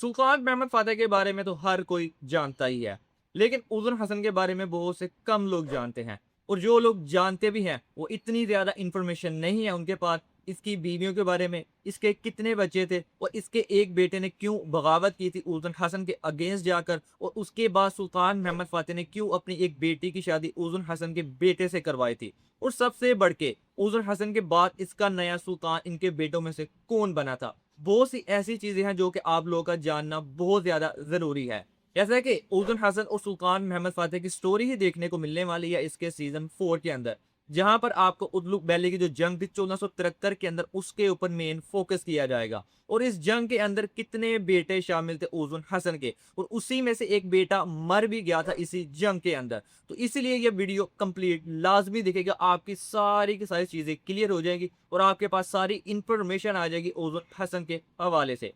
सुल्तान महमद फातेह के बारे में तो हर कोई जानता ही है, लेकिन उज़ुन हसन के बारे में बहुत से कम लोग जानते हैं। और जो लोग जानते भी हैं, वो इतनी ज़्यादा इन्फॉर्मेशन नहीं है उनके पास इसकी बीवियों के बारे में, इसके कितने बच्चे थे और इसके एक बेटे ने क्यों बगावत की थी उज़ुन हसन के अगेंस्ट जाकर, और उसके बाद सुल्तान महमद फातेह ने क्यों अपनी एक बेटी की शादी उज़ुन हसन के बेटे से करवाई थी। और सबसे बढ़ के उज़ुन हसन के बाद इसका नया सुल्तान इनके बेटों में से कौन बना था। बहुत सी ऐसी चीजें हैं जो कि आप लोगों का जानना बहुत ज्यादा जरूरी है। जैसा कि उज़ुन हसन और सुल्तान महमद फातेह की स्टोरी ही देखने को मिलने वाली है इसके सीजन 4 के अंदर, जहां पर आपको उदलुक वैली की जो जंग थी 1473 के अंदर, उसके ऊपर मेन फोकस किया जाएगा। और इस जंग के अंदर कितने बेटे शामिल थे उज़ुन हसन के, और उसी में से एक बेटा मर भी गया था इसी जंग के अंदर। तो इसीलिए ये वीडियो कंप्लीट लाजमी दिखेगा, आपकी सारी की सारी चीजें क्लियर हो जाएंगी और आपके पास सारी इंफॉर्मेशन आ जाएगी उज़ुन हसन के हवाले से।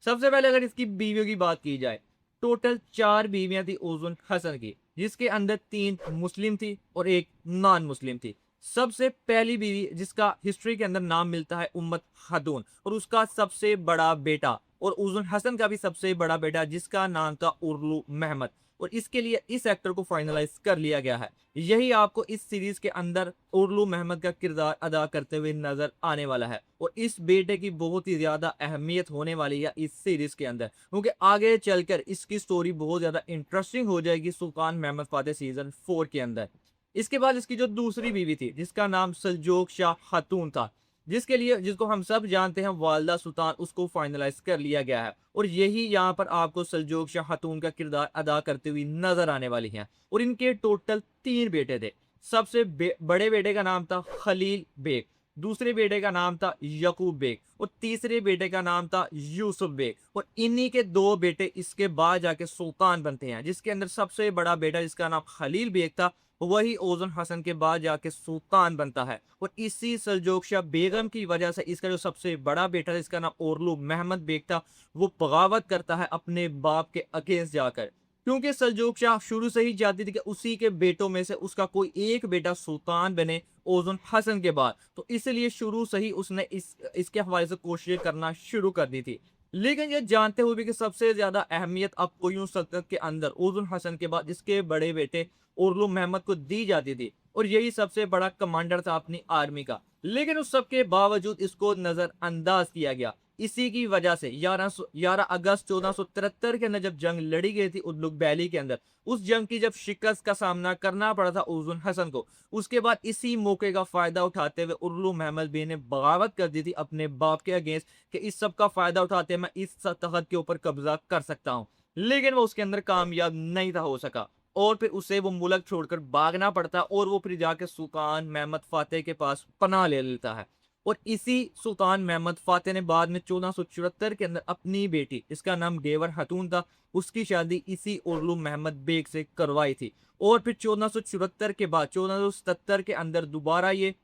सबसे पहले अगर इसकी बीवियों की बात की जाए, टोटल 4 बीवियां थी उज़ुन हसन की, जिसके अंदर 3 मुस्लिम थी और एक नॉन मुस्लिम थी। सबसे पहली बीवी जिसका हिस्ट्री के अंदर नाम मिलता है उम्मत खातून, और उसका सबसे बड़ा बेटा और उज़ुन हसन का भी सबसे बड़ा बेटा जिसका नाम था उर्लू महमद, और इसके लिए इस एक्टर को फाइनलाइज कर लिया गया है। यही आपको इस सीरीज के अंदर उर्लू महमद का किरदार अदा करते हुए नजर आने वाला है, और इस बेटे की बहुत ही ज्यादा अहमियत होने वाली है इस सीरीज के अंदर, क्योंकि आगे चलकर इसकी स्टोरी बहुत ज्यादा इंटरेस्टिंग हो जाएगी सुल्तान महमद फातेह सीजन 4 के अंदर। इसके बाद इसकी जो दूसरी बीवी थी जिसका नाम सल्जोक शाह खातून था, जिसके लिए जिसको हम सब जानते हैं वालदा सुल्तान, उसको फाइनलाइज कर लिया गया है। और यही यहाँ पर आपको सल्जोक शाह खातून का किरदार अदा करते हुए नजर आने वाली हैं। और इनके टोटल 3 बेटे थे। सबसे बड़े बेटे का नाम था खलील बेग, दूसरे बेटे का नाम था यकूब बेग, और तीसरे बेटे का नाम था यूसुफ बेग। और इन्हीं के 2 बेटे इसके बाद जाके सुल्तान बनते हैं, जिसके अंदर सबसे बड़ा बेटा जिसका नाम खलील बेग था, वही उज़ुन हसन के बाद जाके सुल्तान बनता है। और इसी सल्जोकशा बेगम की वजह से इसका जो सबसे बड़ा बेटा था जिसका नाम ओरलू महमद बेग था, वो बगावत करता है अपने बाप के अगेंस्ट जाकर, क्योंकि सल्जोक शाह शुरू से ही चाहती थी कि उसी के बेटों में से उसका कोई एक बेटा सुल्तान बने उज़ुन हसन के बाद। तो इसलिए शुरू से ही उसने इसके हवाले से कोशिश करना शुरू कर दी थी। लेकिन ये जानते हुए भी कि सबसे ज्यादा अहमियत अब कोयूं सल्तनत के अंदर उज़ुन हसन के बाद इसके बड़े बेटे उर्लू महमद को दी जाती थी, और यही सबसे बड़ा कमांडर था अपनी आर्मी का, लेकिन उस सबके बावजूद इसको नजरअंदाज किया गया। इसी की वजह से 11 अगस्त 1473 के अंदर जब जंग लड़ी गई थी उदलुक वैली के अंदर, उस जंग की जब शिकस्त का सामना करना पड़ा था उज़ुन हसन को, उसके बाद इसी मौके का फायदा उठाते हुए उर्लू महमद बे ने बगावत कर दी थी अपने बाप के अगेंस्ट, कि इस सब का फायदा उठाते मैं इस तख्त के ऊपर कब्जा कर सकता हूँ। लेकिन वो उसके अंदर कामयाब नहीं था हो सका, और फिर उसे वो मुल्क छोड़कर भागना पड़ता, और वो फिर जाके सुल्तान महमद फातेह के पास पनाह ले लेता है। और इसी सुल्तान महमद फातेह ने बाद में 1474 के अंदर अपनी बेटी, इसका नाम गेवर खातून था, उसकी शादी इसी उर्लू महमद बेग से करवाई थी। और फिर 1474 के बाद 1477 के अंदर दोबारा ये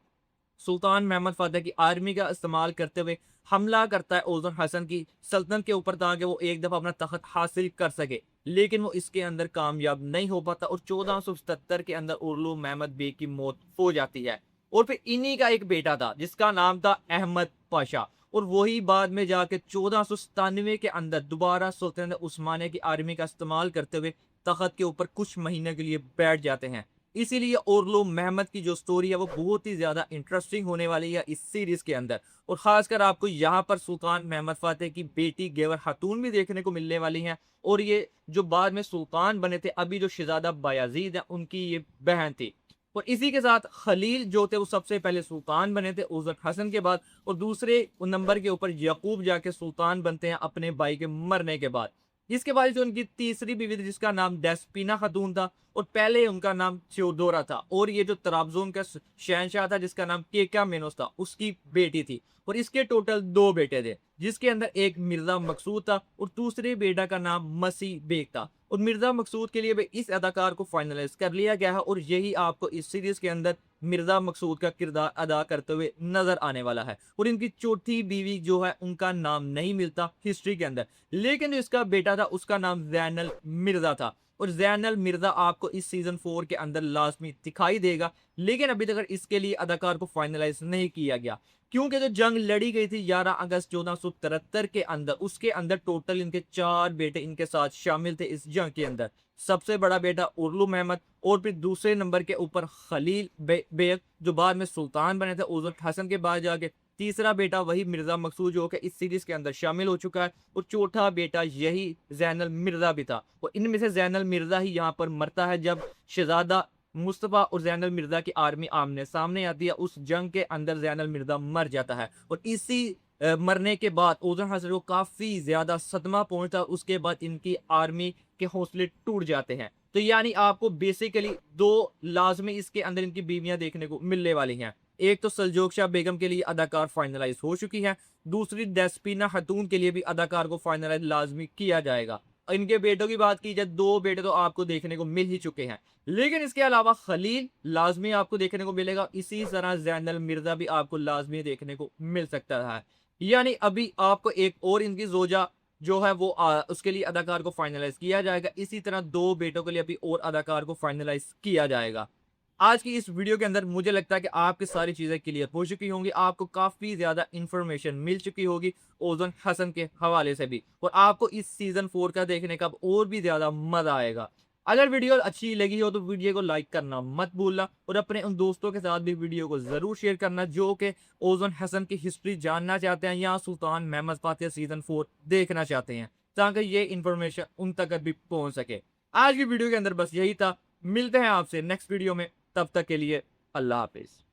सुल्तान महमद फातेह की आर्मी का इस्तेमाल करते हुए हमला करता है उज़ुन हसन की सल्तनत के ऊपर, ताकि वो एक दफा अपना तख्त हासिल कर सके। लेकिन वो इसके अंदर कामयाब नहीं हो पाता, और 1477 के अंदर उर्लू महमद बेग की मौत हो जाती है। और फिर इन्हीं का एक बेटा था जिसका नाम था अहमद पाशा, और वही बाद में जाके 1497 के अंदर दोबारा सुल्तान उस्मानिया की आर्मी का इस्तेमाल करते हुए तख्त के ऊपर कुछ महीने के लिए बैठ जाते हैं। इसीलिए ओरलो महमद की जो स्टोरी है वो बहुत ही ज्यादा इंटरेस्टिंग होने वाली है इस सीरीज के अंदर, और खासकर आपको यहाँ पर सुल्तान महमद फातेह की बेटी गेवर खातून भी देखने को मिलने वाली हैं, और ये जो बाद में सुल्तान बने थे अभी जो शहजादा बायाजीद है उनकी ये बहन थी। और इसी के साथ खलील जो थे वो सबसे पहले सुल्तान बने थे उज़ुन हसन के बाद, और दूसरे नंबर के ऊपर यकूब जाके सुल्तान बनते हैं अपने भाई के मरने के बाद। इसके बाद जो उनकी तीसरी बीवी थी जिसका नाम डेस्पिना खातून था, और पहले उनका नाम थियोडोरा था, और ये जो तराबजून का शहनशाह था जिसका नाम केका मेनोस था उसकी बेटी थी। और इसके टोटल 2 बेटे थे, जिसके अंदर एक मिर्जा मकसूद था और दूसरे बेटा का नाम मसीह बेग था। और मिर्जा मकसूद के लिए भी इस अदाकार को फाइनलाइज कर लिया गया है, और यही आपको इस सीरीज के अंदर मिर्जा मकसूद का किरदार अदा करते हुए नजर आने वाला है। और इनकी चौथी बीवी जो है उनका नाम नहीं मिलता हिस्ट्री के अंदर, लेकिन जो इसका बेटा था उसका नाम जैनल मिर्जा था। और जैनल मिर्जा आपको इस सीजन 4 के अंदर लाजमी दिखाई देगा। लेकिन अभी तक इसके लिए अदाकार को फाइनलाइज नहीं किया गया, क्योंकि जो जंग लड़ी गई थी 11 अगस्त 1473 के अंदर, उसके अंदर टोटल इनके 4 बेटे इनके साथ शामिल थे इस जंग के अंदर। सबसे बड़ा बेटा उर्लू महमद, और फिर दूसरे नंबर के ऊपर खलील बेग जो बाद में सुल्तान बने थे उज़ुन हसन के बाद जाके। तीसरा बेटा वही मिर्जा मकसूद जो कि इस सीरीज के अंदर शामिल हो चुका है, और चौथा बेटा यही जैनल मिर्जा भी था। और इनमें से जैनल मिर्जा ही यहाँ पर मरता है जब शहजादा मुस्तफ़ा और जैनल मिर्जा की आर्मी आमने सामने आती है। उस जंग के अंदर जैनल मिर्जा मर जाता है, और इसी मरने के बाद उज़ुन हसन को काफ़ी ज़्यादा सदमा पहुंचता है। उसके बाद इनकी आर्मी के हौसले टूट जाते हैं। तो यानी आपको बेसिकली दो लाजमी इसके अंदर इनकी बीवियां देखने को मिलने वाली हैं। एक तो सल्जोक शाह बेगम के लिए अदाकार फाइनलाइज हो चुकी है, दूसरी डेस्पिना खतून के लिए भी अदाकार को फाइनलाइज लाजमी किया जाएगा। इनके बेटों की बात की जाए, 2 बेटे तो आपको देखने को मिल ही चुके हैं, लेकिन इसके अलावा खलील लाजमी आपको देखने को मिलेगा। इसी तरह जैनल मिर्जा भी आपको लाजमी देखने को मिल सकता है। यानी अभी आपको एक और इनकी जोजा जो है वो उसके लिए अदाकार को फाइनलाइज किया जाएगा। इसी तरह 2 बेटों के लिए अभी और अदाकार को फाइनलाइज किया जाएगा। आज की इस वीडियो के अंदर मुझे लगता है कि आपकी सारी चीज़ें क्लियर हो चुकी होंगी, आपको काफ़ी ज़्यादा इन्फॉर्मेशन मिल चुकी होगी ओजन हसन के हवाले से भी, और आपको इस सीज़न 4 का देखने का और भी ज़्यादा मज़ा आएगा। अगर वीडियो अच्छी लगी हो तो वीडियो को लाइक करना मत भूलना, और अपने उन दोस्तों के साथ भी वीडियो को ज़रूर शेयर करना जो कि ओजन हसन की हिस्ट्री जानना चाहते हैं या सुल्तान महमद फातिह सीज़न 4 देखना चाहते हैं, ताकि ये इन्फॉर्मेशन उन तक भी पहुँच सके। आज की वीडियो के अंदर बस यही था। मिलते हैं आपसे नेक्स्ट वीडियो में, तब तक के लिए अल्लाह हाफिज़।